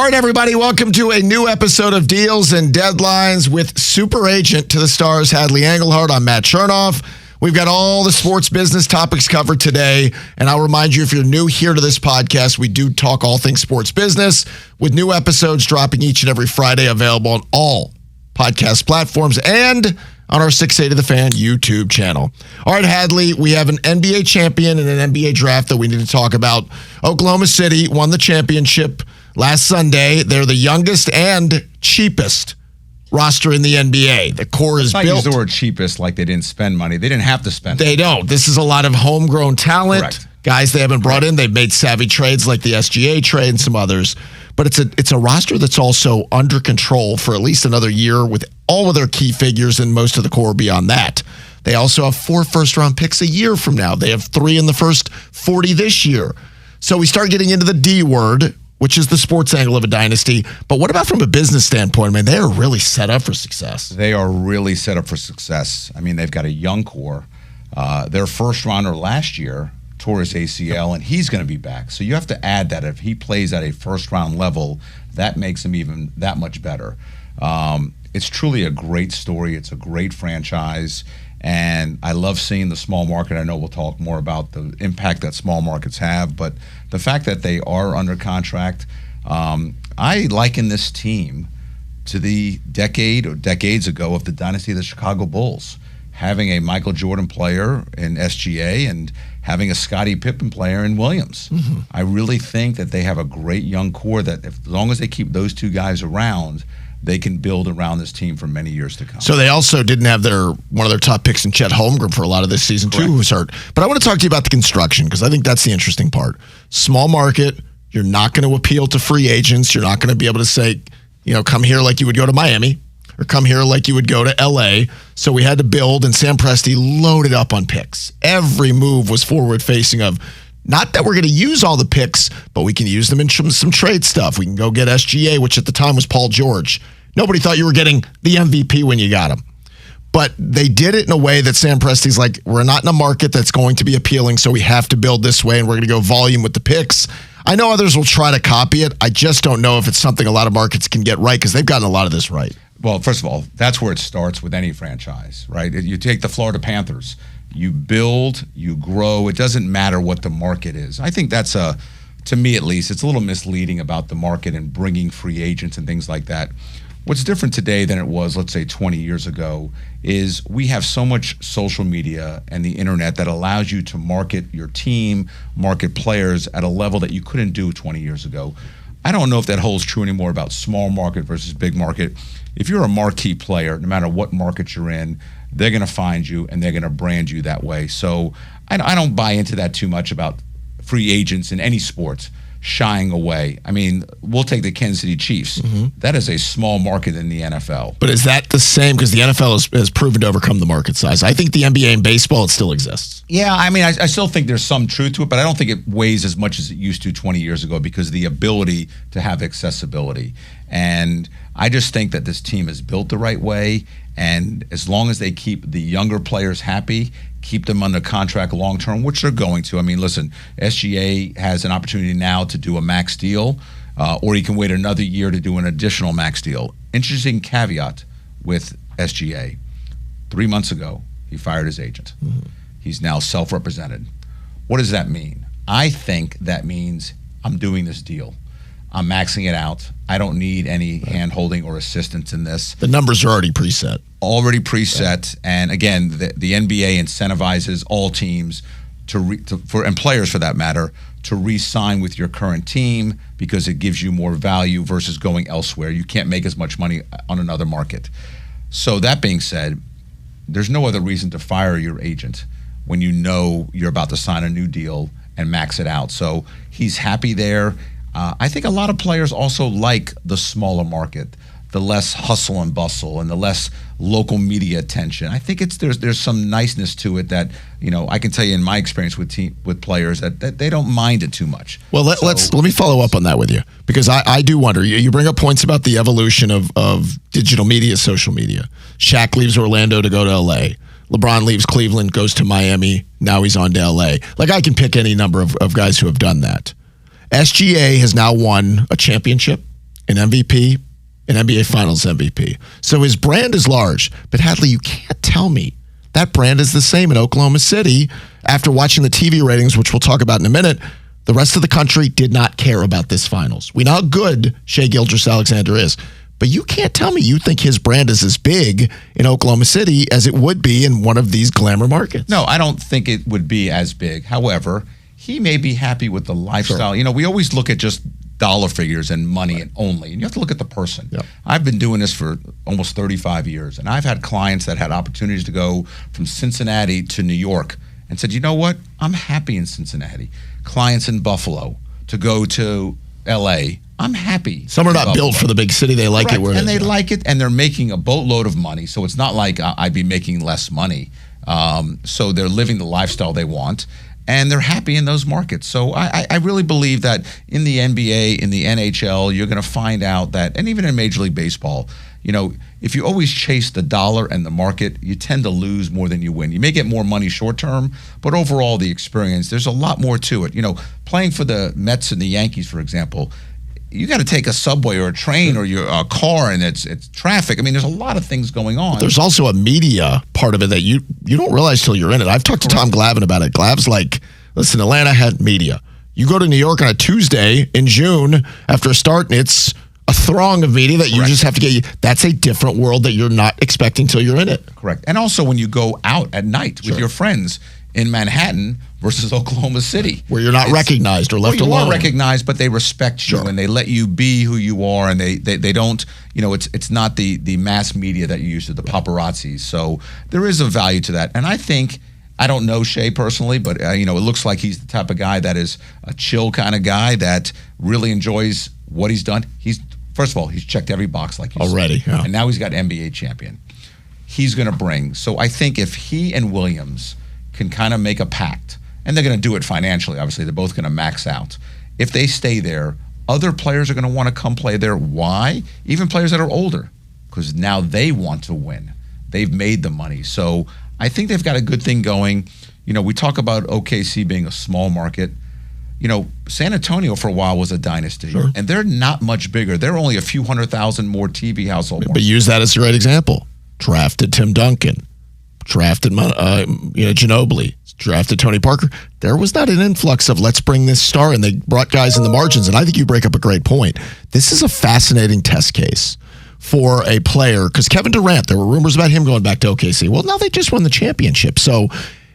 All right, everybody, welcome to a new episode of Deals and Deadlines with super agent to the stars, Hadley Engelhardt. I'm Matt Chernoff. We've got all the sports business topics covered today, and I'll remind you, if you're new here to this podcast, we do talk all things sports business with new episodes dropping each and every Friday, available on all podcast platforms and on our 680 to the Fan YouTube channel. All right, Hadley, we have an NBA champion and an NBA draft that we need to talk about. Oklahoma City won the championship last Sunday. They're the youngest and cheapest roster in the NBA. The core is built. Use the word cheapest like they didn't spend money. They didn't have to spend They don't. This is a lot of homegrown talent. Correct. Guys they haven't brought in. They've made savvy trades like the SGA trade and some others. But it's a roster that's also under control for at least another year with all of their key figures and most of the core beyond that. They also have 4 first-round picks a year from now. They have 3 in the first 40 this year. So we start getting into the D word, which is the sports angle of a dynasty. But what about from a business standpoint? I mean, they are really set up for success. They are really set up for success. I mean, they've got a young core. Their first rounder last year tore his ACL, and he's going to be back. So you have to add that if he plays at a first-round level, that makes him even that much better. It's truly a great story. It's a great franchise, and I love seeing the small market. I know we'll talk more about the impact that small markets have, but the fact that they are under contract, I liken this team to the decade or decades ago of the dynasty of the Chicago Bulls, having a Michael Jordan player in SGA and having a Scottie Pippen player in Williams. Mm-hmm. I really think that they have a great young core that as long as they keep those two guys around, they can build around this team for many years to come. So they also didn't have one of their top picks in Chet Holmgren for a lot of this season, too, who was hurt. But I want to talk to you about the construction, because I think that's the interesting part. Small market, you're not going to appeal to free agents. You're not going to be able to say, come here like you would go to Miami or come here like you would go to L.A. So we had to build, and Sam Presti loaded up on picks. Every move was forward-facing of, not that we're going to use all the picks, but we can use them in some trade stuff. We can go get SGA, which at the time was Paul George. Nobody thought you were getting the MVP when you got him. But they did it in a way that Sam Presti's like, we're not in a market that's going to be appealing, so we have to build this way, and we're going to go volume with the picks. I know others will try to copy it. I just don't know if it's something a lot of markets can get right, because they've gotten a lot of this right. Well, first of all, that's where it starts with any franchise, right? You take the Florida Panthers. You build, you grow. It doesn't matter what the market is. I think that's to me at least, it's a little misleading about the market and bringing free agents and things like that. What's different today than it was, let's say, 20 years ago is we have so much social media and the internet that allows you to market your team, market players at a level that you couldn't do 20 years ago. I don't know if that holds true anymore about small market versus big market. If you're a marquee player, no matter what market you're in, they're going to find you and they're going to brand you that way. So I don't buy into that too much about free agents in any sports shying away. I mean, we'll take the Kansas City Chiefs. Mm-hmm. That is a small market in the NFL. But is that the same? Because the NFL has proven to overcome the market size. I think the NBA and baseball, it still exists. Yeah, I mean, I still think there's some truth to it, but I don't think it weighs as much as it used to 20 years ago because of the ability to have accessibility. And I just think that this team is built the right way, and as long as they keep the younger players happy, keep them under contract long term, which they're going to. I mean, listen, SGA has an opportunity now to do a max deal, or he can wait another year to do an additional max deal. Interesting caveat with SGA. 3 months ago, he fired his agent. Mm-hmm. He's now self-represented. What does that mean? I think that means I'm doing this deal. I'm maxing it out. I don't need any hand-holding or assistance in this. The numbers are already preset. Already preset. And again, the NBA incentivizes all teams and players for that matter, to re-sign with your current team because it gives you more value versus going elsewhere. You can't make as much money on another market. So that being said, there's no other reason to fire your agent when you know you're about to sign a new deal and max it out. So he's happy there. I think a lot of players also like the smaller market, the less hustle and bustle and the less local media attention. I think there's some niceness to it that, I can tell you in my experience with players that they don't mind it too much. Well, let me follow up on that with you, because I do wonder. You bring up points about the evolution of digital media, social media. Shaq leaves Orlando to go to L.A. LeBron leaves Cleveland, goes to Miami. Now he's on to L.A. Like, I can pick any number of guys who have done that. SGA has now won a championship an MVP, an NBA Finals MVP. So his brand is large. But Hadley, you can't tell me that brand is the same in Oklahoma City. After watching the TV ratings, which we'll talk about in a minute, the rest of the country did not care about this finals. We know how good Shai Gilgeous-Alexander is. But you can't tell me you think his brand is as big in Oklahoma City as it would be in one of these glamour markets. No, I don't think it would be as big. However, he may be happy with the lifestyle. Sure. You know, we always look at just dollar figures and money and only, and you have to look at the person. Yep. I've been doing this for almost 35 years, and I've had clients that had opportunities to go from Cincinnati to New York and said, you know what, I'm happy in Cincinnati. Clients in Buffalo to go to L.A., I'm happy. Some are not built for the big city. They like it where and they like it, and they're making a boatload of money. So it's not like I'd be making less money. So they're living the lifestyle they want, and they're happy in those markets. So I really believe that in the NBA, in the NHL, you're going to find out that, and even in Major League Baseball, you know, if you always chase the dollar and the market, you tend to lose more than you win. You may get more money short term, but overall the experience, there's a lot more to it. You know, playing for the Mets and the Yankees, for example, you got to take a subway or a train or your car, and it's traffic. I mean, there's a lot of things going on. But there's also a media part of it that you don't realize till you're in it. I've talked to Tom Glavine about it. Glav's like, listen, Atlanta had media. You go to New York on a Tuesday in June after a start, and it's a throng of media that you just have to get. That's a different world that you're not expecting till you're in it. Correct. And also when you go out at night with your friends in Manhattan versus Oklahoma City, where you're not recognized or left alone. You are recognized, but they respect you and they let you be who you are, and they don't, you know, it's not the mass media that you used to, the paparazzis. So there is a value to that, and I think, I don't know Shai personally, but you know, it looks like he's the type of guy that is a chill kind of guy that really enjoys what he's done. First of all, he's checked every box like you already, said. And now he's got NBA champion. He's going to bring. So I think if he and Williams can kind of make a pact, and they're going to do it financially, obviously, they're both going to max out. If they stay there, other players are going to want to come play there. Why? Even players that are older, because now they want to win. They've made the money. So I think they've got a good thing going. You know, we talk about OKC being a small market. You know, San Antonio for a while was a dynasty, and they're not much bigger. They're only a few 100,000 more TV household. But use that as a great example. Drafted Tim Duncan, drafted Ginobili, drafted Tony Parker. There was not an influx of let's bring this star, and they brought guys in the margins. And I think you break up a great point. This is a fascinating test case for a player, because Kevin Durant, there were rumors about him going back to OKC. Well, now they just won the championship. So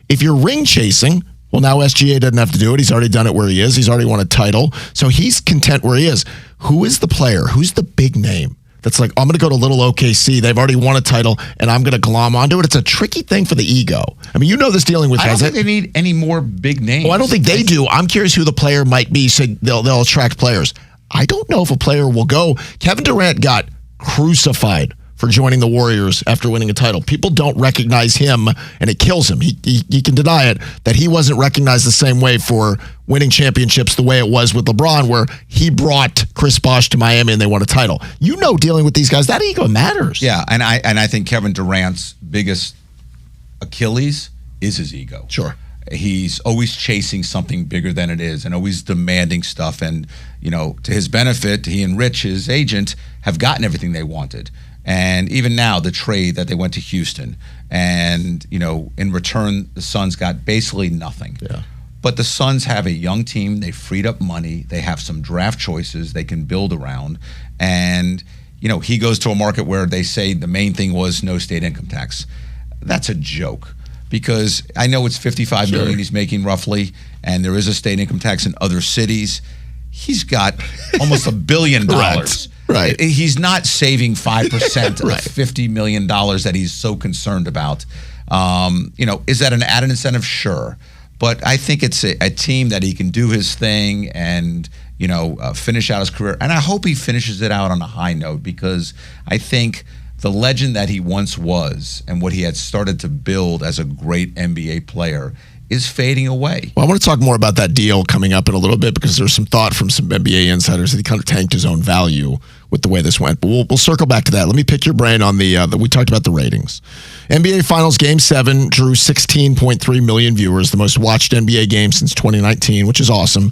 if you're ring chasing, well, now SGA doesn't have to do it. He's already done it where he is. He's already won a title. So he's content where he is. Who is the player? Who's the big name that's like, I'm going to go to little OKC. They've already won a title, and I'm going to glom onto it. It's a tricky thing for the ego. I mean, you know this dealing with guys. I don't think they need any more big names. Well, I don't think they do. I'm curious who the player might be, so they'll attract players. I don't know if a player will go. Kevin Durant got crucified for joining the Warriors after winning a title. People don't recognize him, and it kills him. He can deny it, that he wasn't recognized the same way for winning championships the way it was with LeBron, where he brought Chris Bosh to Miami and they won a title. You know, dealing with these guys, that ego matters. Yeah, and I think Kevin Durant's biggest Achilles is his ego. Sure. He's always chasing something bigger than it is and always demanding stuff. And, you know, to his benefit, he and Rich, his agent, have gotten everything they wanted. And even now, the trade that they went to Houston, and, you know, in return, the Suns got basically nothing. Yeah. But the Suns have a young team. They freed up money. They have some draft choices they can build around. And, you know, he goes to a market where they say the main thing was no state income tax. That's a joke, because I know it's $55 million he's making roughly, and there is a state income tax in other cities. He's got almost $1 billion. Right. He's not saving 5% of $50 million that he's so concerned about. You know, is that an added incentive? Sure. But I think it's a team that he can do his thing and, you know, finish out his career. And I hope he finishes it out on a high note, because I think the legend that he once was and what he had started to build as a great NBA player is fading away. Well, I want to talk more about that deal coming up in a little bit, because there's some thought from some NBA insiders that he kind of tanked his own value with the way this went. But we'll circle back to that. Let me pick your brain on we talked about the ratings. NBA Finals Game 7 drew 16.3 million viewers, the most watched NBA game since 2019, which is awesome.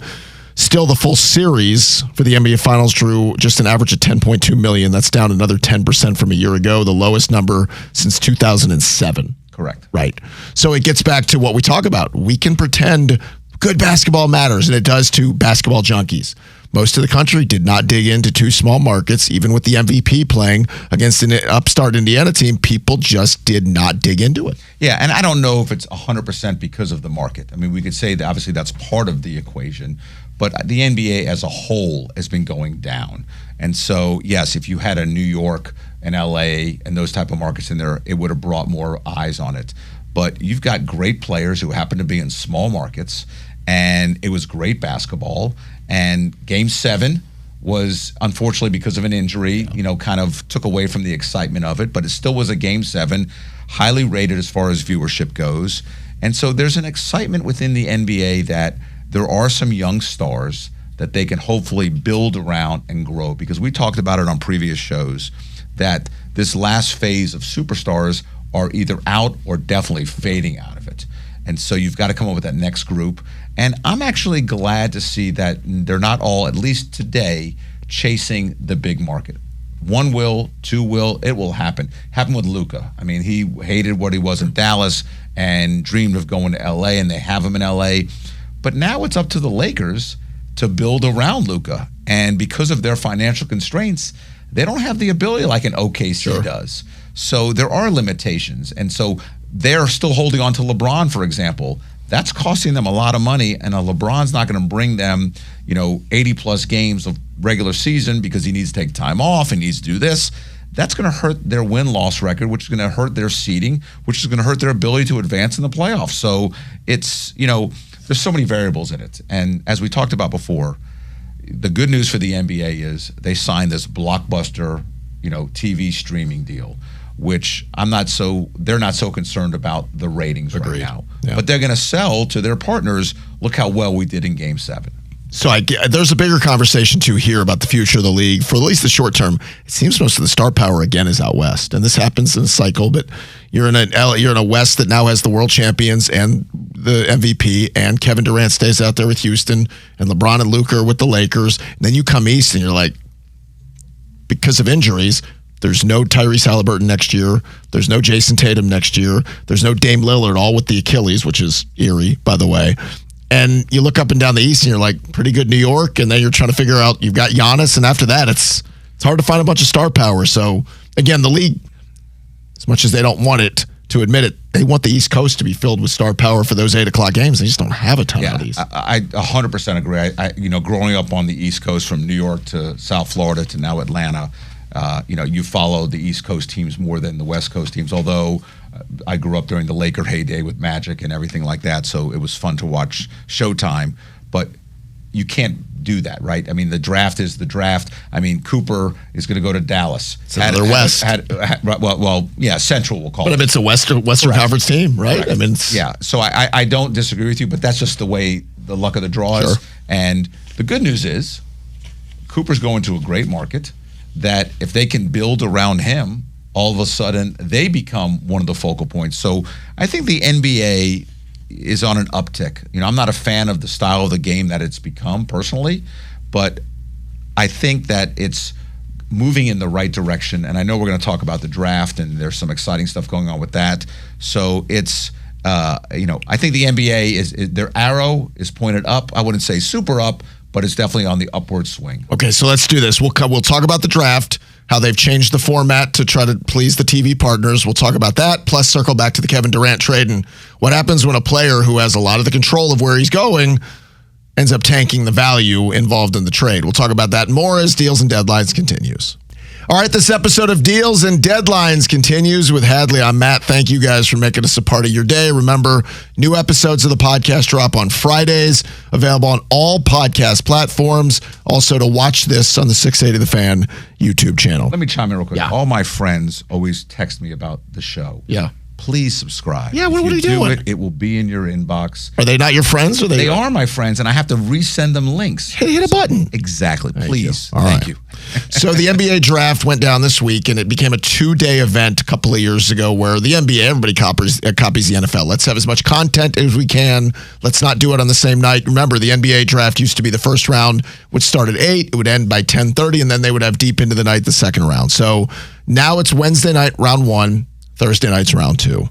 Still, the full series for the NBA Finals drew just an average of 10.2 million. That's down another 10% from a year ago, the lowest number since 2007. Correct. Right. So it gets back to what we talk about. We can pretend good basketball matters, and it does to basketball junkies. Most of the country did not dig into two small markets, even with the MVP playing against an upstart Indiana team. People just did not dig into it. Yeah, and I don't know if it's 100% because of the market. I mean, we could say that obviously that's part of the equation, but the NBA as a whole has been going down. And so, yes, if you had a New York and LA and those type of markets in there, it would have brought more eyes on it. But you've got great players who happen to be in small markets, and it was great basketball. And Game 7 was, unfortunately, because of an injury, kind of took away from the excitement of it, but it still was a Game 7, highly rated as far as viewership goes. And so there's an excitement within the NBA that there are some young stars that they can hopefully build around and grow, because we talked about it on previous shows that this last phase of superstars are either out or definitely fading out of it. And so you've got to come up with that next group. And I'm actually glad to see that they're not all, at least today, chasing the big market. One will, two will, it will happen. Happened with Luka. I mean, he hated what he was in Dallas and dreamed of going to LA, and they have him in LA. But now it's up to the Lakers to build around Luka. And because of their financial constraints, they don't have the ability like an OKC does. So there are limitations. And so they're still holding on to LeBron, for example. That's costing them a lot of money, and LeBron's not going to bring them, 80-plus games of regular season because he needs to take time off and needs to do this. That's going to hurt their win-loss record, which is going to hurt their seeding, which is going to hurt their ability to advance in the playoffs. So it's, there's so many variables in it. And as we talked about before, the good news for the NBA is they signed this blockbuster, TV streaming deal, which they're not so concerned about the ratings right now. Yeah. But they're going to sell to their partners, look how well we did in Game 7. So there's a bigger conversation too here about the future of the league for at least the short term. It seems most of the star power again is out west, and this happens in a cycle. But you're in a West that now has the world champions and the MVP, and Kevin Durant stays out there with Houston, and LeBron and Luka are with the Lakers. And then you come east, and you're like, because of injuries, there's no Tyrese Halliburton next year. There's no Jason Tatum next year. There's no Dame Lillard, all with the Achilles, which is eerie, by the way. And you look up and down the East, and you're like, pretty good New York. And then you're trying to figure out, you've got Giannis, and after that, it's hard to find a bunch of star power. So, again, the league, as much as they don't want it to admit it, they want the East Coast to be filled with star power for those 8 o'clock games. They just don't have a ton of these. I 100% agree. I growing up on the East Coast from New York to South Florida to now Atlanta, you follow the East Coast teams more than the West Coast teams, although I grew up during the Laker heyday with Magic and everything like that, so it was fun to watch Showtime. But you can't do that, right? I mean, the draft is the draft. I mean, Cooper is going to go to Dallas. It's another West. Central we'll call it. But if it's a Western Conference team, right? Correct. I mean, so I don't disagree with you, but that's just the way the luck of the draw is. Sure. And the good news is Cooper's going to a great market that if they can build around him, all of a sudden they become one of the focal points. So I think the NBA is on an uptick. I'm not a fan of the style of the game that it's become personally, but I think that it's moving in the right direction. And I know we're going to talk about the draft, and there's some exciting stuff going on with that. So it's, I think the NBA is their arrow is pointed up. I wouldn't say super up, but it's definitely on the upward swing. Okay, so let's do this. We'll talk about the draft, how they've changed the format to try to please the TV partners. We'll talk about that, plus circle back to the Kevin Durant trade and what happens when a player who has a lot of the control of where he's going ends up tanking the value involved in the trade. We'll talk about that more as Deals and Deadlines continues. All right, this episode of Deals and Deadlines continues with Hadley and Matt. Thank you guys for making us a part of your day. Remember, new episodes of the podcast drop on Fridays, available on all podcast platforms. Also, to watch this on the 680 The Fan YouTube channel. Let me chime in real quick. Yeah. All my friends always text me about the show. Yeah. please subscribe. Yeah, what If are you doing? It will be in your inbox. Are they not your friends? Or They are my friends, and I have to resend them links. Hit a button. Exactly. Please. All Thank right. you. So the NBA draft went down this week, and it became a 2-day event a couple of years ago where the NBA, everybody copies the NFL. Let's have as much content as we can. Let's not do it on the same night. Remember, the NBA draft used to be the first round would start at 8, it would end by 10:30, and then they would have deep into the night the second round. So now it's Wednesday night, round 1, Thursday night's round 2.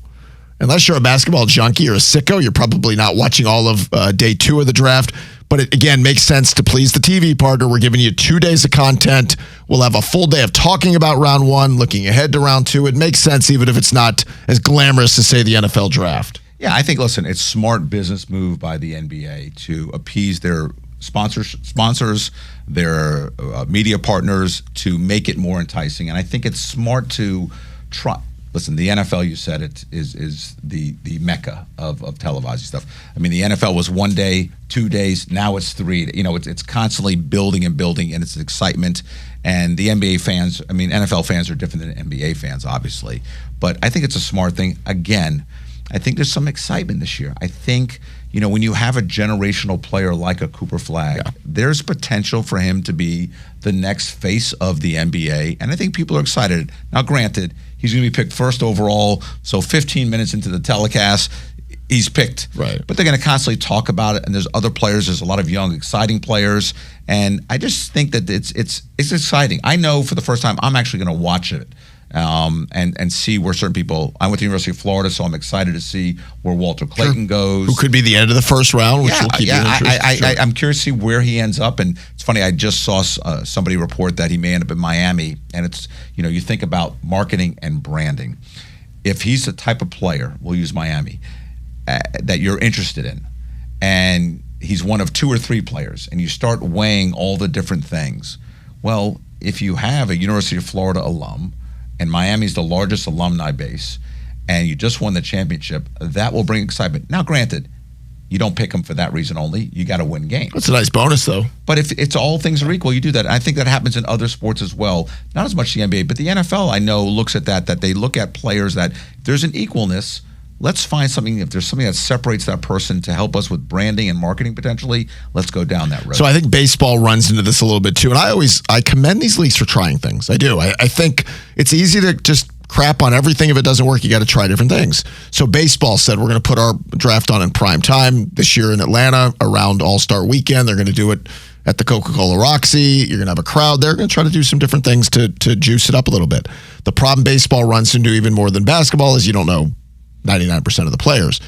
Unless you're a basketball junkie or a sicko, you're probably not watching all of day 2 of the draft. But it, again, makes sense to please the TV partner. We're giving you 2 days of content. We'll have a full day of talking about round 1, looking ahead to round 2. It makes sense even if it's not as glamorous as, say, the NFL draft. Yeah, I think, listen, it's smart business move by the NBA to appease their sponsors, their media partners, to make it more enticing. And I think it's smart to try. Listen, the NFL, you said it, is the mecca of televising stuff. I mean, the NFL was 1 day, 2 days, now it's 3. You know, it's constantly building and building, and it's excitement. And the NBA fans, I mean, NFL fans are different than NBA fans, obviously. But I think it's a smart thing. Again, I think there's some excitement this year. I think, you know, when you have a generational player like a Cooper Flagg, there's potential for him to be the next face of the NBA. And I think people are excited. Now, granted, he's going to be picked first overall, so 15 minutes into the telecast, he's picked. Right. But they're going to constantly talk about it, and there's other players. There's a lot of young, exciting players, and I just think that it's exciting. I know for the first time I'm actually going to watch it and see where certain people. I went to the University of Florida, so I'm excited to see where Walter Clayton goes. Who could be the end of the first round, which will keep you interested. I'm curious to see where he ends up. And it's funny, I just saw somebody report that he may end up in Miami. And it's, you know, you think about marketing and branding. If he's the type of player, we'll use Miami, that you're interested in, and he's one of 2 or 3 players, and you start weighing all the different things. Well, if you have a University of Florida alum, and Miami's the largest alumni base, and you just won the championship, that will bring excitement. Now, granted, you don't pick them for that reason only. You got to win games. That's a nice bonus, though. But if it's all things are equal, you do that. And I think that happens in other sports as well. Not as much the NBA, but the NFL, I know, looks at that they look at players that if there's an equalness, let's find something. If there's something that separates that person to help us with branding and marketing potentially, let's go down that road. So I think baseball runs into this a little bit too. And I commend these leagues for trying things. I do. I think it's easy to just crap on everything. If it doesn't work, you got to try different things. So baseball said, we're going to put our draft on in prime time this year in Atlanta around All-Star Weekend. They're going to do it at the Coca-Cola Roxy. You're going to have a crowd. They're going to try to do some different things to juice it up a little bit. The problem baseball runs into even more than basketball is you don't know 99% of the players.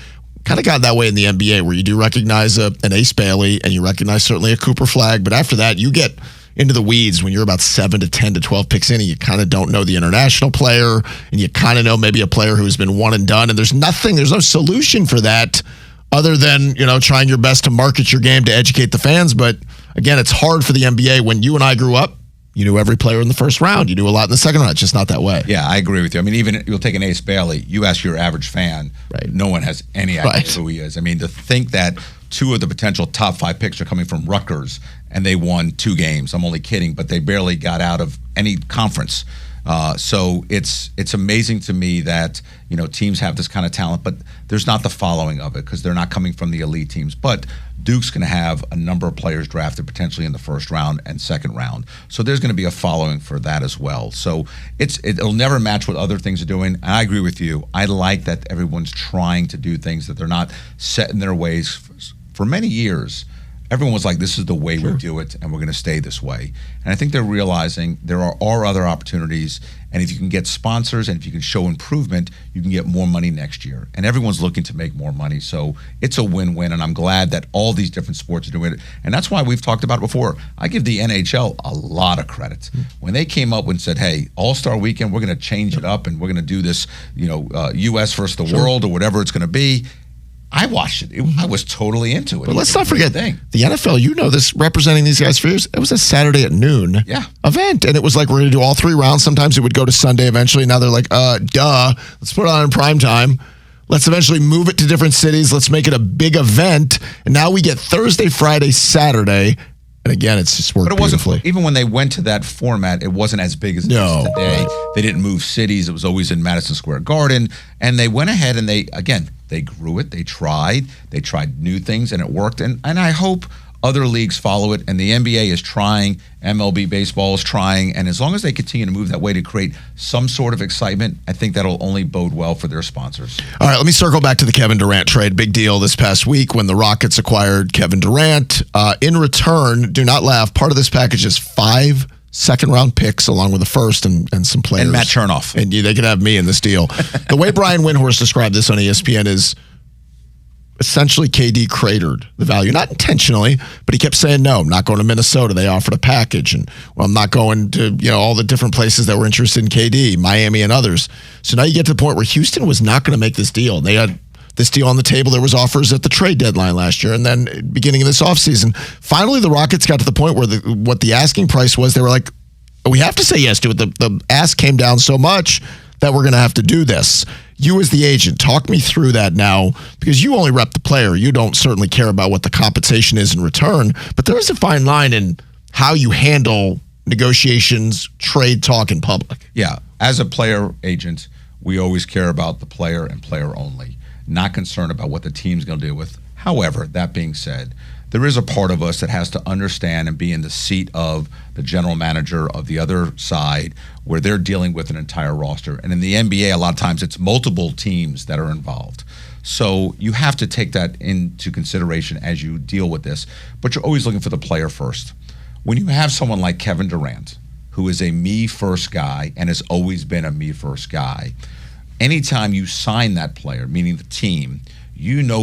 Kind of got that way in the NBA where you do recognize an Ace Bailey and you recognize certainly a Cooper Flagg, but after that you get into the weeds when you're about 7 to 10 to 12 picks in and you kind of don't know the international player and you kind of know maybe a player who's been one and done, and there's no solution for that other than, you know, trying your best to market your game to educate the fans. But again, it's hard for the NBA. When you and I grew up, you knew every player in the first round. You knew a lot in the second round. It's just not that way. Yeah, I agree with you. I mean, even you'll take an Ace Bailey. You ask your average fan, no one has any idea who he is. I mean, to think that 2 of the potential top 5 picks are coming from Rutgers and they won 2 games. I'm only kidding, but they barely got out of any conference. So it's amazing to me that, you know, teams have this kind of talent, but there's not the following of it because they're not coming from the elite teams. But Duke's going to have a number of players drafted potentially in the first round and second round. So there's going to be a following for that as well. So it'll never match what other things are doing. And I agree with you. I like that everyone's trying to do things, that they're not set in their ways. For many years, everyone was like, this is the way we do it, and we're going to stay this way. And I think they're realizing there are other opportunities, and if you can get sponsors and if you can show improvement, you can get more money next year. And everyone's looking to make more money, so it's a win-win, and I'm glad that all these different sports are doing it. And that's why we've talked about it before. I give the NHL a lot of credit. When they came up and said, hey, All-Star Weekend, we're going to change it up, and we're going to do this, you know, U.S. versus the world or whatever it's going to be, I watched it. I was totally into it. But let's not forget, the NFL, you know this, representing these guys for years, it was a Saturday at noon event. And it was like, we're going to do all 3 rounds. Sometimes it would go to Sunday eventually. Now they're like, let's put it on in prime time. Let's eventually move it to different cities. Let's make it a big event. And now we get Thursday, Friday, Saturday. And again, it's just worked But it wasn't, beautifully. even when they went to that format, it wasn't as big as it is today. Right. They didn't move cities. It was always in Madison Square Garden. And they went ahead and they grew it. They tried new things, and it worked. And I hope other leagues follow it, and the NBA is trying, MLB baseball is trying, and as long as they continue to move that way to create some sort of excitement, I think that'll only bode well for their sponsors. All right, let me circle back to the Kevin Durant trade. Big deal this past week when the Rockets acquired Kevin Durant. In return, do not laugh, part of this package is 5 second-round picks along with the first and some players. And Matt Chernoff. And they could have me in this deal. The way Brian Windhorst described this on ESPN is essentially KD cratered the value, not intentionally, but he kept saying, no, I'm not going to Minnesota. They offered a package. And well, I'm not going to, all the different places that were interested in KD, Miami and others. So now you get to the point where Houston was not going to make this deal. They had this deal on the table. There was offers at the trade deadline last year. And then beginning of this offseason, finally the Rockets got to the point where what the asking price was, they were like, we have to say yes to it. The ask came down so much that we're going to have to do this. You as the agent, talk me through that now, because you only rep the player. You don't certainly care about what the compensation is in return, but there is a fine line in how you handle negotiations, trade talk in public. Yeah, as a player agent, we always care about the player and player only, not concerned about what the team's going to deal with. However, that being said, there is a part of us that has to understand and be in the seat of the general manager of the other side where they're dealing with an entire roster. And in the NBA, a lot of times it's multiple teams that are involved. So you have to take that into consideration as you deal with this. But you're always looking for the player first. When you have someone like Kevin Durant, who is a me-first guy and has always been a me-first guy, anytime you sign that player, meaning the team,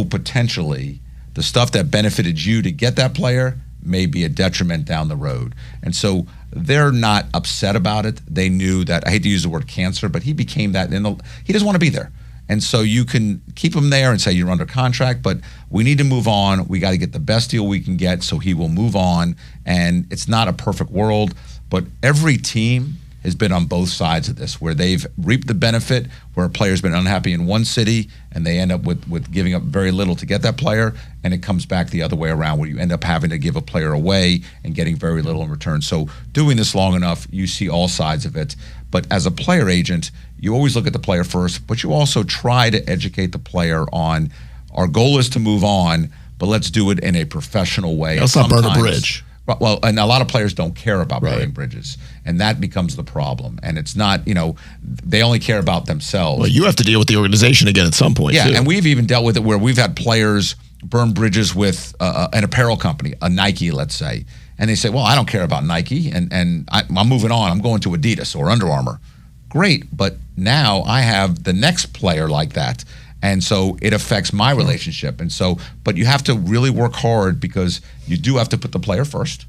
potentially the stuff that benefited you to get that player may be a detriment down the road. And so they're not upset about it. They knew that, I hate to use the word cancer, but he became that. He doesn't want to be there. And so you can keep him there and say you're under contract, but we need to move on. We got to get the best deal we can get, so he will move on. And it's not a perfect world, but every team has been on both sides of this, where they've reaped the benefit, where a player's been unhappy in one city, and they end up with giving up very little to get that player, and it comes back the other way around, where you end up having to give a player away and getting very little in return. So doing this long enough, you see all sides of it. But as a player agent, you always look at the player first, but you also try to educate the player on, our goal is to move on, but let's do it in a professional way. Let's not burn a bridge. Well, and a lot of players don't care about Right. burning bridges, and that becomes the problem. And it's not, they only care about themselves. Well, you have to deal with the organization again at some point, Yeah, too. and we've even dealt with it where we've had players burn bridges with an apparel company, a Nike, let's say, and they say, well, I don't care about Nike, and I'm moving on. I'm going to Adidas or Under Armour. Great, but now I have the next player like that. And so it affects my relationship. And so, but you have to really work hard, because you do have to put the player first,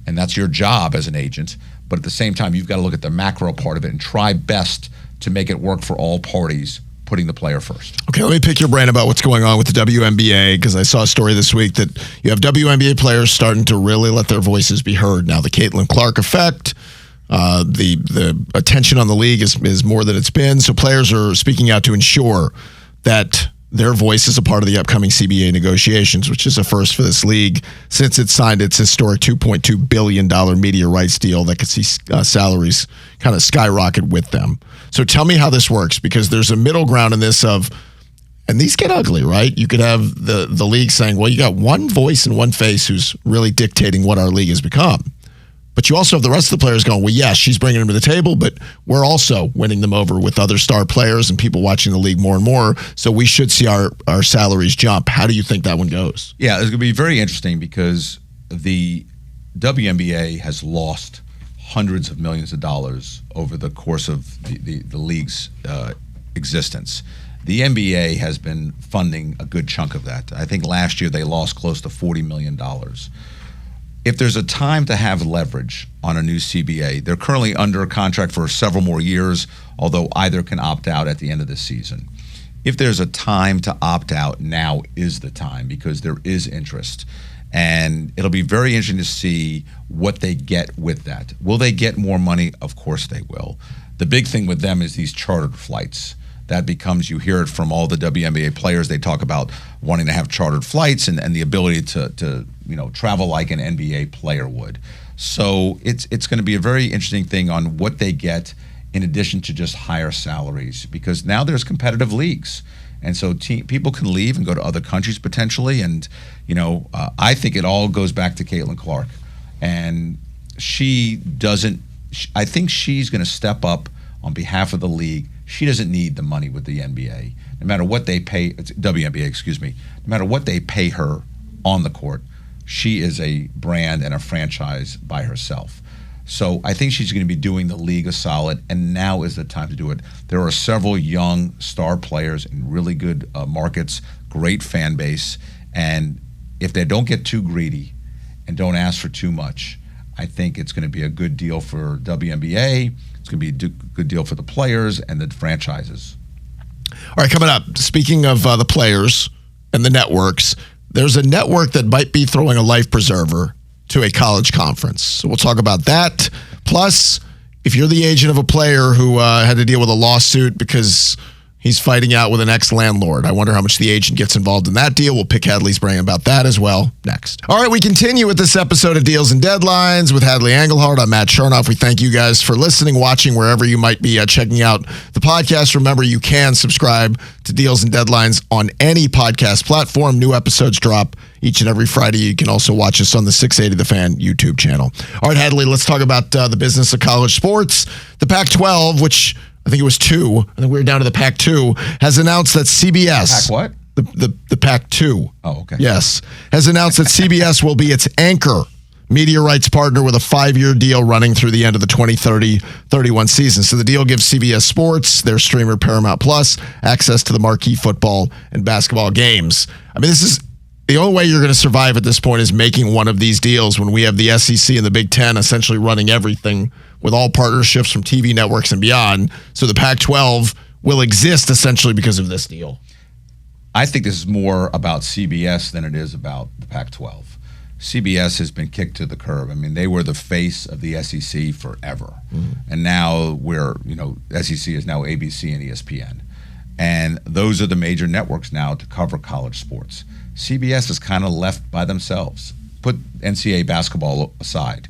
and that's your job as an agent. But at the same time, you've got to look at the macro part of it and try best to make it work for all parties, putting the player first. Okay, let me pick your brain about what's going on with the WNBA, because I saw a story this week that you have WNBA players starting to really let their voices be heard. Now, the Caitlin Clark effect, the attention on the league is more than it's been. So players are speaking out to ensure that their voice is a part of the upcoming CBA negotiations, which is a first for this league since it signed its historic $2.2 billion media rights deal that could see salaries kind of skyrocket with them. So tell me how this works, because there's a middle ground in this of, and these get ugly, right? You could have the league saying, well, you got one voice and one face who's really dictating what our league has become. But you also have the rest of the players going, well, yes, she's bringing them to the table, but we're also winning them over with other star players and people watching the league more and more. So we should see our salaries jump. How do you think that one goes? Yeah, it's going to be very interesting, because the WNBA has lost hundreds of millions of dollars over the course of the league's existence. The NBA has been funding a good chunk of that. I think last year they lost close to $40 million. If there's a time to have leverage on a new CBA, they're currently under contract for several more years, although either can opt out at the end of the season. If there's a time to opt out, now is the time, because there is interest. And it'll be very interesting to see what they get with that. Will they get more money? Of course they will. The big thing with them is these chartered flights. that becomes, you hear it from all the WNBA players. They talk about wanting to have chartered flights and the ability to travel like an NBA player would. So it's going to be a very interesting thing on what they get in addition to just higher salaries, because now there's competitive leagues. And so people can leave and go to other countries potentially. And, I think it all goes back to Caitlin Clark. And I think she's going to step up on behalf of the league. She doesn't need the money with the NBA. No matter what they pay, WNBA, excuse me, no matter what they pay her on the court, she is a brand and a franchise by herself. So I think she's going to be doing the league a solid, and now is the time to do it. There are several young star players in really good markets, great fan base, and if they don't get too greedy and don't ask for too much, I think it's going to be a good deal for WNBA. It's going to be a good deal for the players and the franchises. All right, coming up, speaking of the players and the networks, there's a network that might be throwing a life preserver to a college conference. So we'll talk about that. Plus, if you're the agent of a player who had to deal with a lawsuit because he's fighting out with an ex-landlord, I wonder how much the agent gets involved in that deal. We'll pick Hadley's brain about that as well next. All right, we continue with this episode of Deals and Deadlines with Hadley Engelhardt. I'm Matt Chernoff. We thank you guys for listening, watching, wherever you might be checking out the podcast. Remember, you can subscribe to Deals and Deadlines on any podcast platform. New episodes drop each and every Friday. You can also watch us on the 680 The Fan YouTube channel. All right, Hadley, let's talk about the business of college sports. The Pac-12, which I think it was 2. I think we were down to the Pac-2, has announced that CBS... Pac what? The Pac-2. Oh, okay. Yes. Has announced that CBS will be its anchor media rights partner with a 5-year deal running through the end of the 2030-31 season. So the deal gives CBS Sports, their streamer Paramount Plus, access to the marquee football and basketball games. I mean, this is... The only way you're going to survive at this point is making one of these deals when we have the SEC and the Big Ten essentially running everything with all partnerships from TV networks and beyond. So the Pac-12 will exist essentially because of this deal. I think this is more about CBS than it is about the Pac-12. CBS has been kicked to the curb. I mean, they were the face of the SEC forever. And now SEC is now ABC and ESPN. And those are the major networks now to cover college sports. CBS is kind of left by themselves. Put NCAA basketball aside.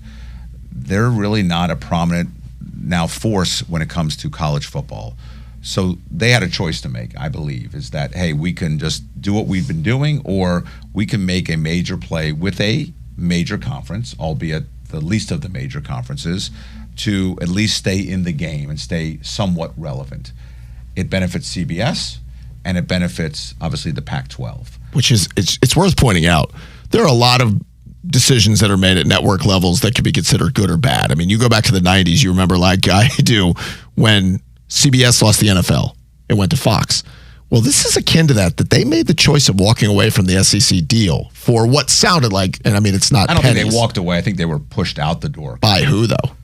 They're really not a prominent now force when it comes to college football. So they had a choice to make, I believe, is that, hey, we can just do what we've been doing, or we can make a major play with a major conference, albeit the least of the major conferences, to at least stay in the game and stay somewhat relevant. It benefits CBS, and it benefits, obviously, the Pac-12. Which is, it's worth pointing out, there are a lot of decisions that are made at network levels that could be considered good or bad. I mean, you go back to the 90s, you remember like I do, when CBS lost the NFL, it went to Fox. Well, this is akin to that they made the choice of walking away from the SEC deal for what sounded like, and I mean, it's not I don't pennies. think they walked away. I think they were pushed out the door. By who, though?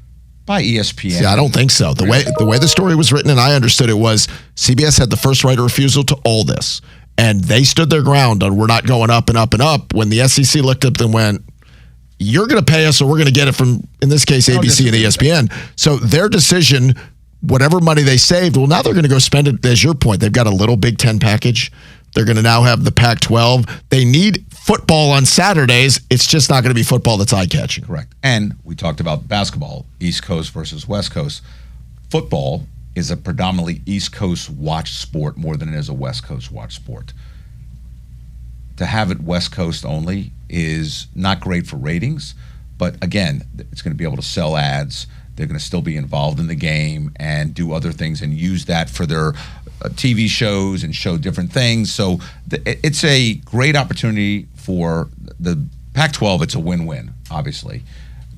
By ESPN. See, I don't think so. The way the story was written, and I understood it, was CBS had the first right of refusal to all this. And they stood their ground on we're not going up and up and up. When the SEC looked up and went, you're going to pay us or we're going to get it from, in this case, ABC and ESPN. So their decision, whatever money they saved, well, now they're going to go spend it, as your point. They've got a little Big Ten package. They're going to now have the Pac-12. They need football on Saturdays. It's just not going to be football that's eye-catching. Correct. And we talked about basketball, East Coast versus West Coast. Football is a predominantly East Coast watch sport more than it is a West Coast watch sport. To have it West Coast only is not great for ratings, but again, it's going to be able to sell ads. They're going to still be involved in the game and do other things and use that for their TV shows and show different things. So it's a great opportunity for the Pac-12. It's a win-win, obviously.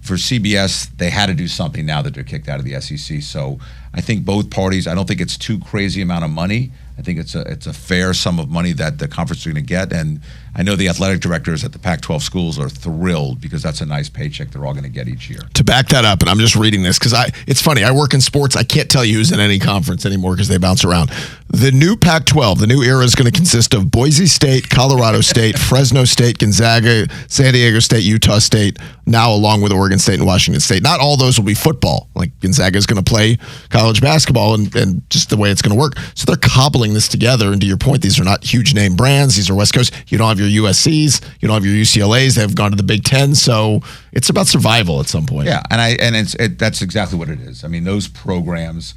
For CBS, they had to do something now that they're kicked out of the SEC. So I think both parties, I don't think it's too crazy amount of money. I think it's a fair sum of money that the conference are going to get. And I know the athletic directors at the Pac-12 schools are thrilled because that's a nice paycheck they're all going to get each year. To back that up, and I'm just reading this because it's funny. I work in sports. I can't tell you who's in any conference anymore because they bounce around. The new Pac-12, the new era is going to consist of Boise State, Colorado State, Fresno State, Gonzaga, San Diego State, Utah State, now along with Oregon State and Washington State. Not all those will be football. Like Gonzaga is going to play college basketball and just the way it's going to work. So they're cobbling this together. And to your point, these are not huge name brands. These are West Coast. You don't have your USCs. You don't have your UCLAs. They've gone to the Big Ten. So it's about survival at some point. Yeah, and that's exactly what it is. I mean, those programs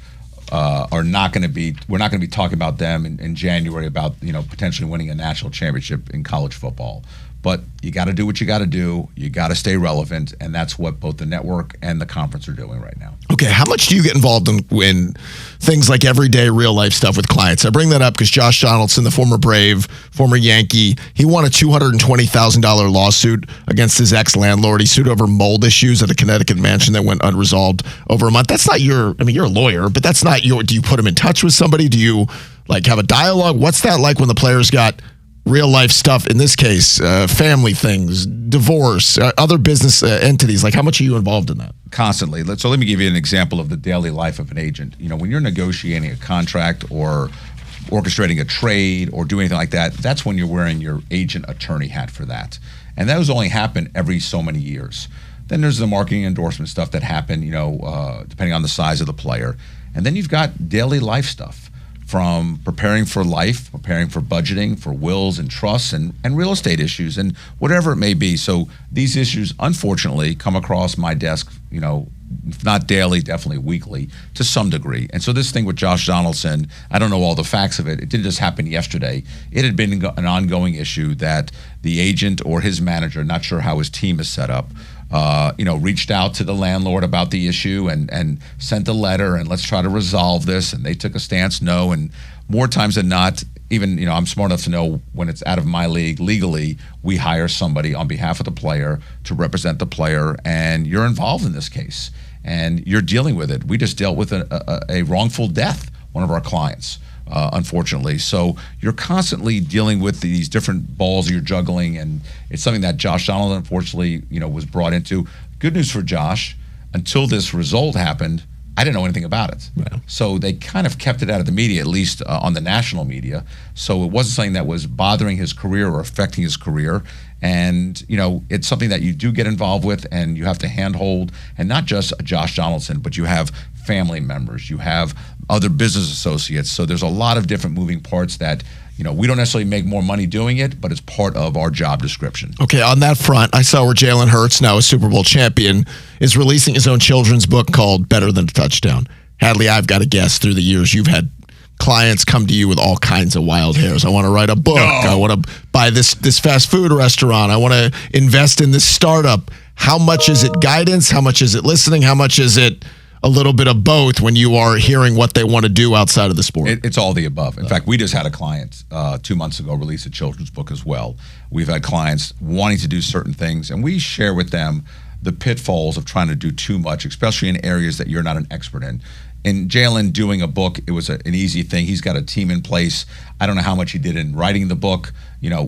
are not going to be. We're not going to be talking about them in January about potentially winning a national championship in college football. But you got to do what you got to do. You got to stay relevant, and that's what both the network and the conference are doing right now. Okay, how much do you get involved in things like everyday real life stuff with clients? I bring that up because Josh Donaldson, the former Brave, former Yankee, he won a $220,000 lawsuit against his ex-landlord. He sued over mold issues at a Connecticut mansion that went unresolved over a month. That's not you're a lawyer, but that's not do you put him in touch with somebody? Do you have a dialogue? What's that like when the players got real life stuff, in this case, family things, divorce, other business entities? How much are you involved in that? Constantly. So let me give you an example of the daily life of an agent. When you're negotiating a contract or orchestrating a trade or doing anything like that, that's when you're wearing your agent attorney hat for that. And those only happen every so many years. Then there's the marketing endorsement stuff that happen, depending on the size of the player. And then you've got daily life stuff, from preparing for life, preparing for budgeting, for wills and trusts and real estate issues and whatever it may be. So these issues, unfortunately, come across my desk, if not daily, definitely weekly to some degree. And so this thing with Josh Donaldson, I don't know all the facts of it. It didn't just happen yesterday. It had been an ongoing issue that the agent or his manager, not sure how his team is set up, reached out to the landlord about the issue and sent a letter and let's try to resolve this. And they took a stance, no. And more times than not, even, I'm smart enough to know when it's out of my league legally, we hire somebody on behalf of the player to represent the player. And you're involved in this case and you're dealing with it. We just dealt with a wrongful death, one of our clients. Unfortunately. So you're constantly dealing with these different balls you're juggling, and it's something that Josh Donaldson, unfortunately, was brought into. Good news for Josh, until this result happened, I didn't know anything about it. Right. So they kind of kept it out of the media, at least on the national media. So it wasn't something that was bothering his career or affecting his career. And, it's something that you do get involved with and you have to handhold, and not just Josh Donaldson, but you have family members, you have other business associates. So there's a lot of different moving parts that, we don't necessarily make more money doing it, but it's part of our job description. Okay, on that front, I saw where Jalen Hurts, now a Super Bowl champion, is releasing his own children's book called Better Than a Touchdown. Hadley, I've got to guess, through the years, you've had clients come to you with all kinds of wild hairs. I want to write a book. I want to buy this fast food restaurant. I want to invest in this startup. How much is it guidance? How much is it listening? How much is it a little bit of both when you are hearing what they want to do outside of the sport? It's all the above. In fact, we just had a client 2 months ago release a children's book as well. We've had clients wanting to do certain things, and we share with them the pitfalls of trying to do too much, especially in areas that you're not an expert in. In Jalen doing a book, it was an easy thing. He's got a team in place. I don't know how much he did in writing the book.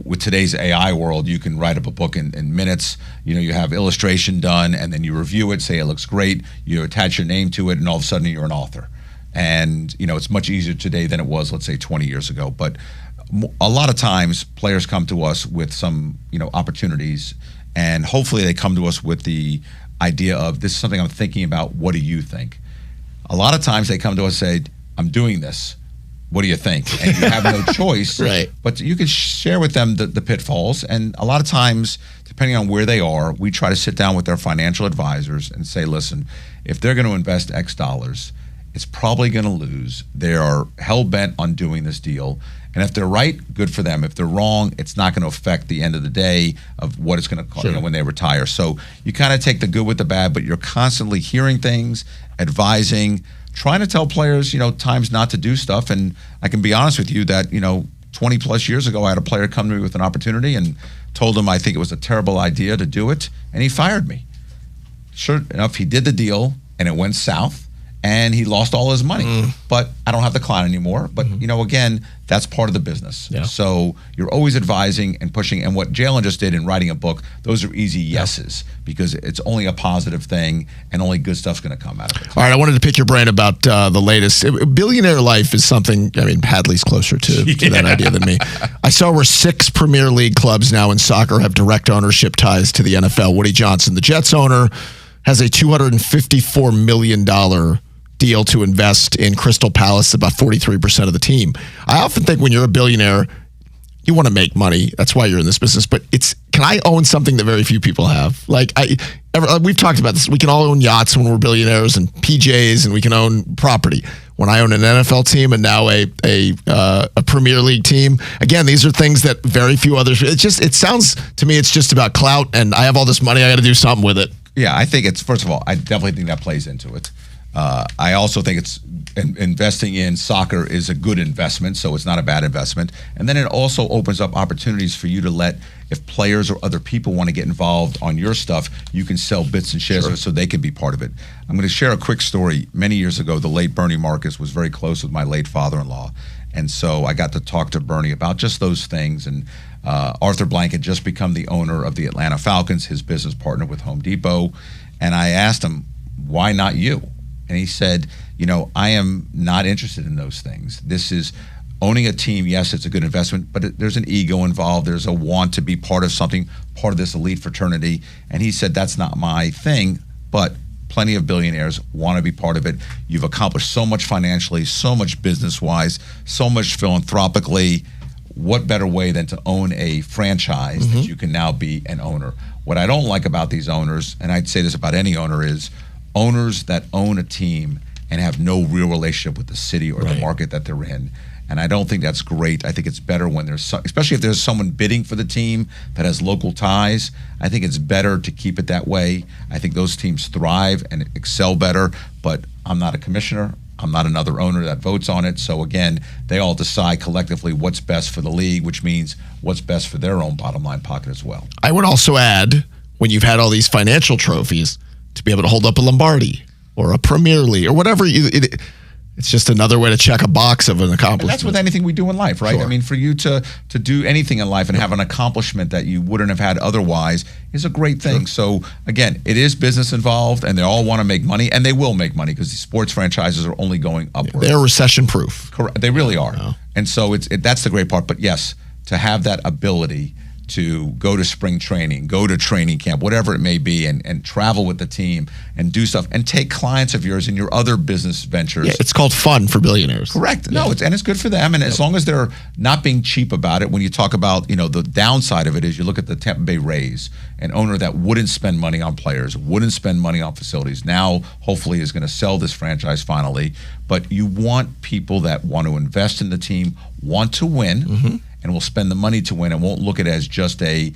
With today's AI world, you can write up a book in minutes. You have illustration done, and then you review it, say it looks great. You attach your name to it, and all of a sudden you're an author. And, it's much easier today than it was, let's say, 20 years ago. But a lot of times players come to us with some, opportunities, and hopefully they come to us with the idea of, this is something I'm thinking about. What do you think? A lot of times they come to us and say, I'm doing this. What do you think? And you have no choice. Right. But you can share with them the pitfalls. And a lot of times, depending on where they are, we try to sit down with their financial advisors and say, listen, if they're going to invest X dollars, it's probably going to lose. They are hell-bent on doing this deal. And if they're right, good for them. If they're wrong, it's not going to affect the end of the day of what it's going to cost when they retire. So you kind of take the good with the bad, but you're constantly hearing things, advising, trying to tell players, times not to do stuff. And I can be honest with you that, 20 plus years ago, I had a player come to me with an opportunity and told him I think it was a terrible idea to do it, and he fired me. Sure enough, he did the deal, and it went south. and he lost all his money. But I don't have the client anymore. But, again, that's part of the business. Yeah. So you're always advising and pushing. And what Jalen just did in writing a book, those are easy yeses because it's only a positive thing and only good stuff's going to come out of it. All right, I wanted to pick your brain about the latest. Billionaire life is something, Hadley's closer to that idea than me. I saw where 6 Premier League clubs now in soccer have direct ownership ties to the NFL. Woody Johnson, the Jets owner, has a $254 million deal to invest in Crystal Palace, about 43% of the team. I often think when you're a billionaire, you want to make money. That's why you're in this business. But can I own something that very few people have? We've talked about this. We can all own yachts when we're billionaires and PJs, and we can own property. When I own an NFL team and now a Premier League team, again, these are things that very few others. It sounds to me it's just about clout, and I have all this money. I got to do something with it. Yeah, I think first of all, I definitely think that plays into it. I also think investing in soccer is a good investment, so it's not a bad investment. And then it also opens up opportunities for you to if players or other people want to get involved on your stuff, you can sell bits and shares of it so they can be part of it. I'm going to share a quick story. Many years ago, the late Bernie Marcus was very close with my late father-in-law. And so I got to talk to Bernie about just those things. And Arthur Blank had just become the owner of the Atlanta Falcons, his business partner with Home Depot. And I asked him, why not you? And he said, I am not interested in those things. This is owning a team. Yes, it's a good investment, but there's an ego involved. There's a want to be part of something, part of this elite fraternity. And he said, that's not my thing, but plenty of billionaires want to be part of it. You've accomplished so much financially, so much business-wise, so much philanthropically. What better way than to own a franchise that you can now be an owner? What I don't like about these owners, and I'd say this about any owner, is owners that own a team and have no real relationship with the city or the market that they're in. And I don't think that's great. I think it's better when especially if there's someone bidding for the team that has local ties, I think it's better to keep it that way. I think those teams thrive and excel better, but I'm not a commissioner. I'm not another owner that votes on it. So again, they all decide collectively what's best for the league, which means what's best for their own bottom line pocket as well. I would also add, when you've had all these financial trophies, to be able to hold up a Lombardi or a Premier League or whatever, it's just another way to check a box of an accomplishment. And that's with anything we do in life, right? Sure. I mean, for you to do anything in life and have an accomplishment that you wouldn't have had otherwise is a great thing. Sure. So again, it is business involved, and they all want to make money, and they will make money because these sports franchises are only going upward. They're recession proof. Correct. They really are. No. And so that's the great part. But yes, to have that ability to go to spring training, go to training camp, whatever it may be, and travel with the team and do stuff and take clients of yours in your other business ventures. Yeah, it's called fun for billionaires. Correct. No, it's good for them. And as long as they're not being cheap about it, when you talk about, the downside of it is you look at the Tampa Bay Rays, an owner that wouldn't spend money on players, wouldn't spend money on facilities, now hopefully is going to sell this franchise finally. But you want people that want to invest in the team, want to win, and will spend the money to win and won't look at it as just a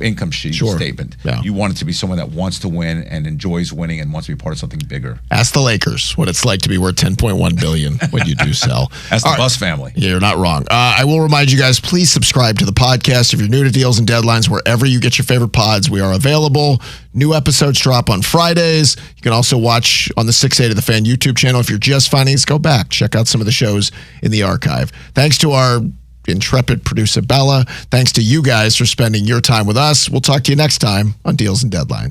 income sheet statement. Yeah. You want it to be someone that wants to win and enjoys winning and wants to be part of something bigger. Ask the Lakers what it's like to be worth $10.1 billion when you do sell. Ask the Bus family. Yeah, you're not wrong. I will remind you guys, please subscribe to the podcast. If you're new to Deals and Deadlines, wherever you get your favorite pods, we are available. New episodes drop on Fridays. You can also watch on the 680 of the Fan YouTube channel. If you're just finding us, go back. Check out some of the shows in the archive. Thanks to our intrepid producer, Bella. Thanks to you guys for spending your time with us. We'll talk to you next time on Deals and Deadlines.